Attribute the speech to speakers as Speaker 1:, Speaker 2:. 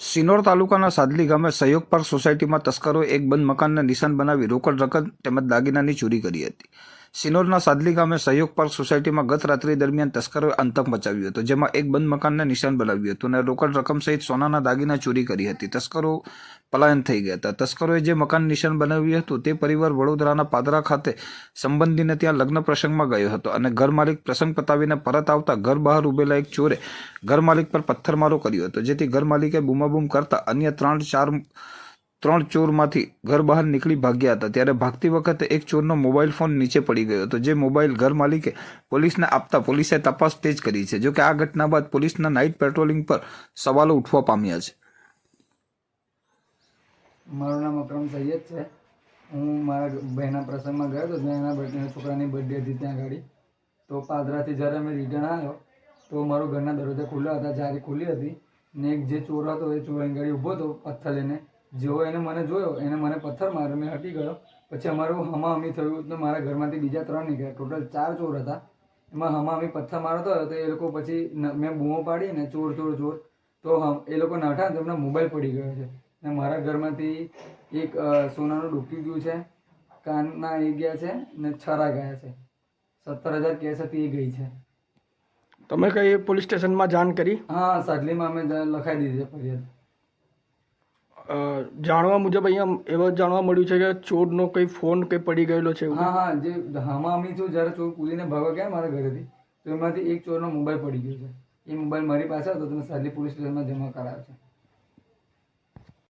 Speaker 1: સિનોર તાલુકાના સાદલી ગામે સહયોગ પાર્ક સોસાયટીમાં તસ્કરોએ એક બંધ મકાનને નિશાન બનાવી રોકડ રકમ તેમજ દાગીનાની ચોરી કરી હતી. સિનોરના સાદલી ગામે સહયોગ પાર્ક સોસાયટીમાં ગત રાત્રિ દરમિયાન તસ્કરોએ આતંક મચાવ્યો હતો, જેમાં એક બંધ મકાનને નિશાન બનાવ્યું હતું અને રોકડ રકમ સહિત સોનાના દાગીના ચોરી કરી હતી. તસ્કરો પલાયન થઈ ગયા હતા. તસ્કરોએ જે મકાન નિશાન બનાવ્યું હતું તે પરિવાર વડોદરાના પાદરા ખાતે સંબંધીને ત્યાં લગ્ન પ્રસંગમાં ગયો હતો અને ઘર માલિક પ્રસંગ પતાવીને પરત આવતા ઘર બહાર ઉભેલા એક ચોરે ઘર માલિક પર પથ્થરમારો કર્યો હતો, જેથી ઘર માલિકે બૂમાબૂમ કરતા અન્ય ત્રણ ચોરમાંથી ઘર બહાર નીકળી ભાગ્યા હતા. ત્યારે ભાગતી વખતે એક ચોરનો મોબાઈલ ફોન નીચે પડી ગયો હતો, જે મોબાઈલ ઘર માલિકે પોલીસને આપતા પોલીસે તપાસ તેજ કરી છે. જોકે આ ઘટના બાદ પોલીસના નાઇટ પેટ્રોલિંગ પર સવાલો ઉઠવા પામ્યા છે.
Speaker 2: મારું નામ અકરમ સૈયદ છે. હું મારા બહેના પ્રસંગમાં ગયો હતો, જ્યાં એના છોકરાની બર્થડે હતી ત્યાં ગાડી. તો પાદરાથી જ્યારે અમે રિટર્ન આવ્યો તો મારું ઘરના દરવાજા ખુલ્લા હતા, જારી ખુલ્લી હતી ને એક જે ચોર હતો એ ચોર અહીં ગાડી ઊભો હતો પથ્થર લઈને. જેવો એને મને જોયો એને મને પથ્થર માર્યો, મેં હટી ગયો. પછી અમારું હમાહમી થયું તો મારા ઘરમાંથી બીજા 3 નીકળ્યા. ટોટલ 4 ચોર હતા. એમાં હમાહમી પથ્થર મારતો હતો તો એ લોકો પછી મેં બૂમો પાડીને ચોર ચોર ચોર તો એ લોકો નાઠા તો એમના મોબાઈલ પડી ગયો છે. ને મારા ઘરમાંથી એક સોનાનું ડૂબકી ગયું છે, કાનના એ ગયા છે ને છરા ગયા છે. 17,000 કેશ હતી એ ગઈ છે.
Speaker 3: તમે કઈ પોલીસ સ્ટેશનમાં જાણ કરી?
Speaker 2: હા, સાડલીમાં અમે લખાઈ દીધી છે ફરિયાદ.
Speaker 3: જાણવા મુજબ અહીંયા એવા જાણવા મળ્યું છે કે ચોરનો કઈ ફોન કઈ પડી ગયેલો છે.
Speaker 2: હા, જે હમામી છું જ્યારે ચોર કૂદીને ભાગવા ગયા મારા ઘરેથી તો એમાંથી એક ચોરનો મોબાઈલ પડી ગયો છે. એ મોબાઈલ મારી પાસે હતો તો મેં સાડલી પોલીસ સ્ટેશનમાં જમા કરાવ્યો છે.